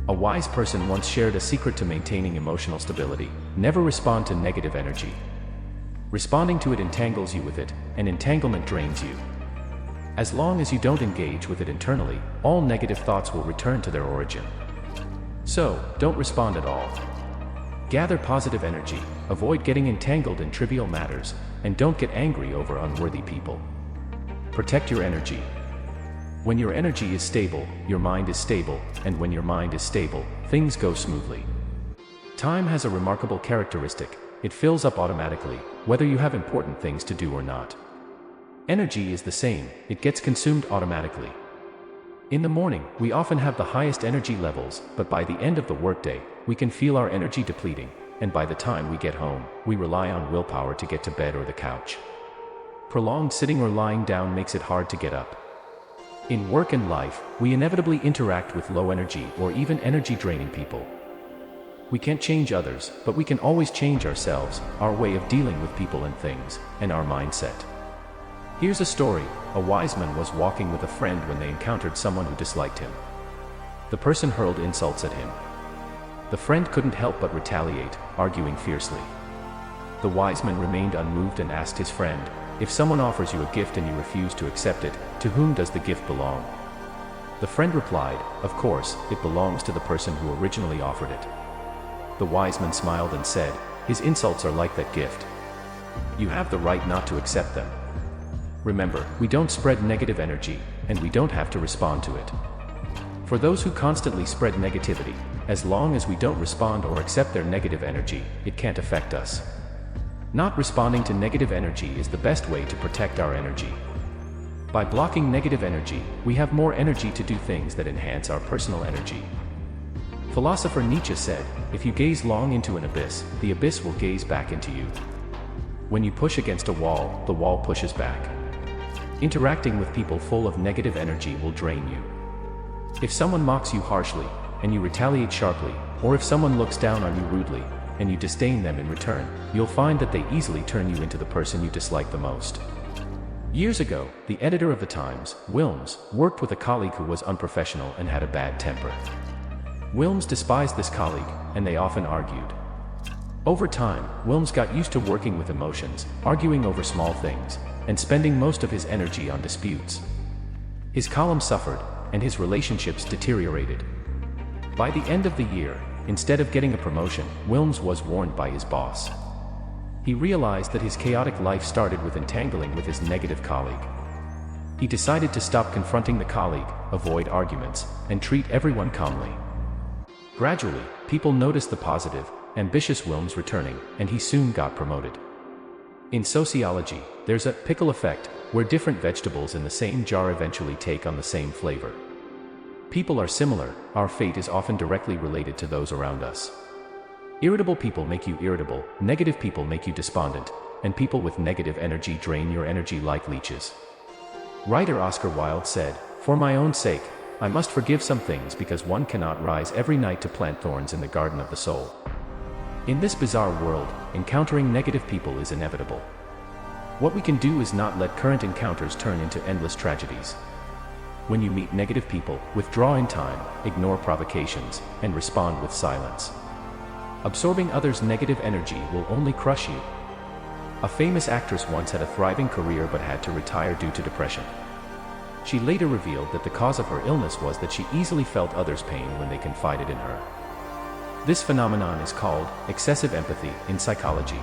A wise person once shared a secret to maintaining emotional stability: never respond to negative energy. Responding to it entangles you with it, and entanglement drains you. As long as you don't engage with it internally, all negative thoughts will return to their origin. So, don't respond at all. Gather positive energy, avoid getting entangled in trivial matters, and don't get angry over unworthy people. Protect your energy. When your energy is stable, your mind is stable, and when your mind is stable, things go smoothly. Time has a remarkable characteristic: it fills up automatically, whether you have important things to do or not. Energy is the same, it gets consumed automatically. In the morning, we often have the highest energy levels, but by the end of the workday, we can feel our energy depleting, and by the time we get home, we rely on willpower to get to bed or the couch. Prolonged sitting or lying down makes it hard to get up. In work and life, we inevitably interact with low energy or even energy-draining people. We can't change others, but we can always change ourselves, our way of dealing with people and things, and our mindset. Here's a story: a wise man was walking with a friend when they encountered someone who disliked him. The person hurled insults at him. The friend couldn't help but retaliate, arguing fiercely. The wise man remained unmoved and asked his friend, "If someone offers you a gift and you refuse to accept it, to whom does the gift belong?" The friend replied, "Of course, it belongs to the person who originally offered it." The wise man smiled and said, "His insults are like that gift. You have the right not to accept them." Remember, we don't spread negative energy, and we don't have to respond to it. For those who constantly spread negativity, as long as we don't respond or accept their negative energy, it can't affect us. Not responding to negative energy is the best way to protect our energy. By blocking negative energy, we have more energy to do things that enhance our personal energy. Philosopher Nietzsche said, "If you gaze long into an abyss, the abyss will gaze back into you." When you push against a wall, the wall pushes back. Interacting with people full of negative energy will drain you. If someone mocks you harshly, and you retaliate sharply, or if someone looks down on you rudely, and you disdain them in return, you'll find that they easily turn you into the person you dislike the most. Years ago, the editor of the Times, Wilms, worked with a colleague who was unprofessional and had a bad temper. Wilms despised this colleague, and they often argued. Over time, Wilms got used to working with emotions, arguing over small things, and spending most of his energy on disputes. His column suffered, and his relationships deteriorated. By the end of the year, instead of getting a promotion, Wilms was warned by his boss. He realized that his chaotic life started with entangling with his negative colleague. He decided to stop confronting the colleague, avoid arguments, and treat everyone calmly. Gradually, people noticed the positive, ambitious Wilms returning, and he soon got promoted. In sociology, there's a pickle effect, where different vegetables in the same jar eventually take on the same flavor. People are similar, our fate is often directly related to those around us. Irritable people make you irritable, negative people make you despondent, and people with negative energy drain your energy like leeches. Writer Oscar Wilde said, "For my own sake, I must forgive some things because one cannot rise every night to plant thorns in the garden of the soul." In this bizarre world, encountering negative people is inevitable. What we can do is not let current encounters turn into endless tragedies. When you meet negative people, withdraw in time, ignore provocations, and respond with silence. Absorbing others' negative energy will only crush you. A famous actress once had a thriving career but had to retire due to depression. She later revealed that the cause of her illness was that she easily felt others' pain when they confided in her. This phenomenon is called excessive empathy in psychology.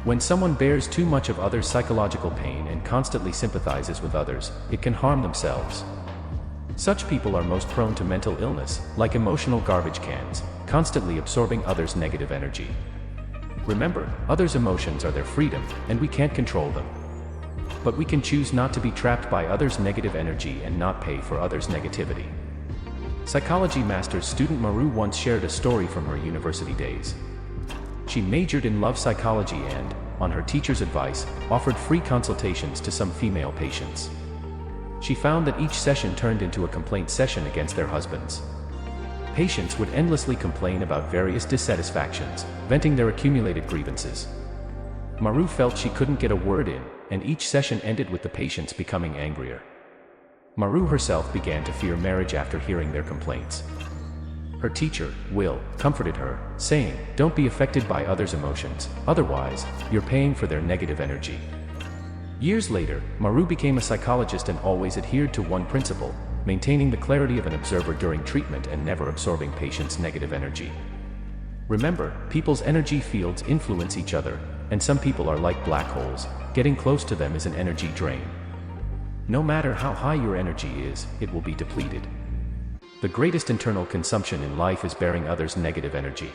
When someone bears too much of others' psychological pain and constantly sympathizes with others, it can harm themselves. Such people are most prone to mental illness, like emotional garbage cans, constantly absorbing others' negative energy. Remember, others' emotions are their freedom, and we can't control them. But we can choose not to be trapped by others' negative energy and not pay for others' negativity. Psychology master's student Maru once shared a story from her university days. She majored in love psychology and, on her teacher's advice, offered free consultations to some female patients. She found that each session turned into a complaint session against their husbands. Patients would endlessly complain about various dissatisfactions, venting their accumulated grievances. Maru felt she couldn't get a word in, and each session ended with the patients becoming angrier. Maru herself began to fear marriage after hearing their complaints. Her teacher, Will, comforted her, saying, "Don't be affected by others' emotions, otherwise, you're paying for their negative energy." Years later, Maru became a psychologist and always adhered to one principle: maintaining the clarity of an observer during treatment and never absorbing patients' negative energy. Remember, people's energy fields influence each other, and some people are like black holes. Getting close to them is an energy drain. No matter how high your energy is, it will be depleted. The greatest internal consumption in life is bearing others' negative energy.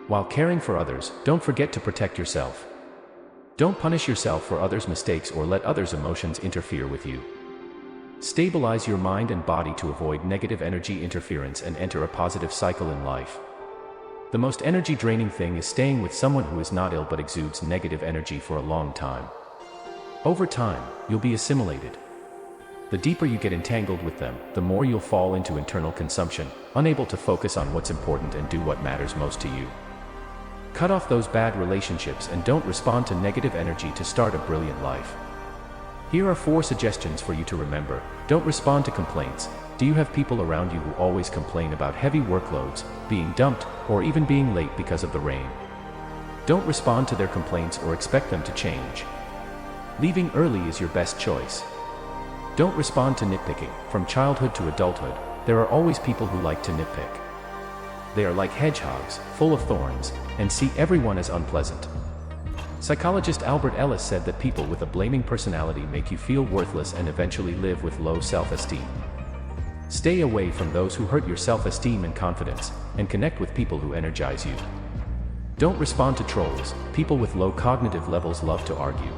While caring for others, don't forget to protect yourself. Don't punish yourself for others' mistakes or let others' emotions interfere with you. Stabilize your mind and body to avoid negative energy interference and enter a positive cycle in life. The most energy-draining thing is staying with someone who is not ill but exudes negative energy for a long time. Over time, you'll be assimilated. The deeper you get entangled with them, the more you'll fall into internal consumption, unable to focus on what's important and do what matters most to you. Cut off those bad relationships and don't respond to negative energy to start a brilliant life. Here are 4 suggestions for you to remember. Don't respond to complaints. Do you have people around you who always complain about heavy workloads, being dumped, or even being late because of the rain? Don't respond to their complaints or expect them to change. Leaving early is your best choice. Don't respond to nitpicking. From childhood to adulthood, there are always people who like to nitpick. They are like hedgehogs, full of thorns, and see everyone as unpleasant. Psychologist Albert Ellis said that people with a blaming personality make you feel worthless and eventually live with low self-esteem. Stay away from those who hurt your self-esteem and confidence, and connect with people who energize you. Don't respond to trolls. People with low cognitive levels love to argue.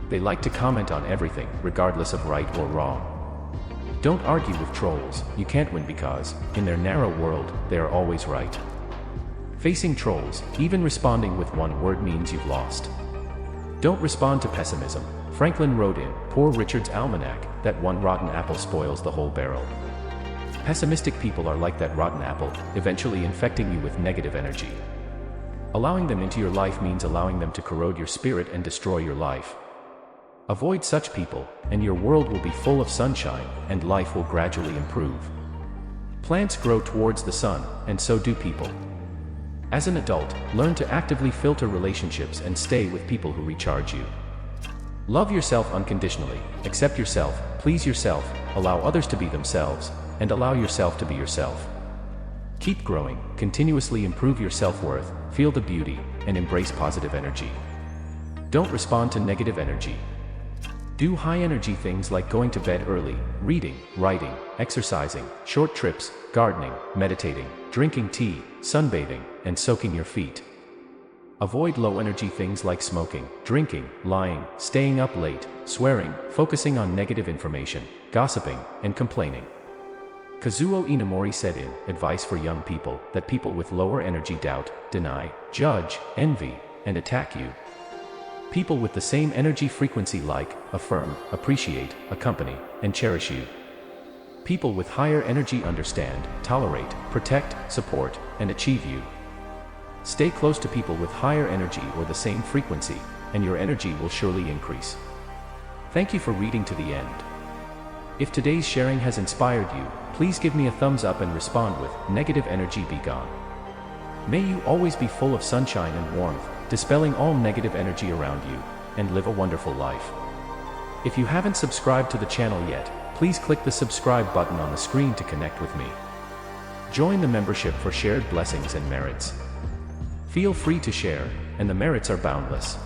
They like to comment on everything, regardless of right or wrong. Don't argue with trolls. You can't win because, in their narrow world, they are always right. Facing trolls, even responding with one word means you've lost. Don't respond to pessimism. Franklin wrote in Poor Richard's Almanac that one rotten apple spoils the whole barrel. Pessimistic people are like that rotten apple, eventually infecting you with negative energy. Allowing them into your life means allowing them to corrode your spirit and destroy your life. Avoid such people, and your world will be full of sunshine, and life will gradually improve. Plants grow towards the sun, and so do people. As an adult, learn to actively filter relationships and stay with people who recharge you. Love yourself unconditionally, accept yourself, please yourself, allow others to be themselves, and allow yourself to be yourself. Keep growing, continuously improve your self-worth, feel the beauty, and embrace positive energy. Don't respond to negative energy. Do high-energy things like going to bed early, reading, writing, exercising, short trips, gardening, meditating, drinking tea, sunbathing, and soaking your feet. Avoid low-energy things like smoking, drinking, lying, staying up late, swearing, focusing on negative information, gossiping, and complaining. Kazuo Inamori said in Advice for Young People that people with lower energy doubt, deny, judge, envy, and attack you. People with the same energy frequency like, affirm, appreciate, accompany, and cherish you. People with higher energy understand, tolerate, protect, support, and achieve you. Stay close to people with higher energy or the same frequency, and your energy will surely increase. Thank you for reading to the end. If today's sharing has inspired you, please give me a thumbs up and respond with, "Negative energy be gone." May you always be full of sunshine and warmth, dispelling all negative energy around you, and live a wonderful life. If you haven't subscribed to the channel yet, please click the subscribe button on the screen to connect with me. Join the membership for shared blessings and merits. Feel free to share, and the merits are boundless.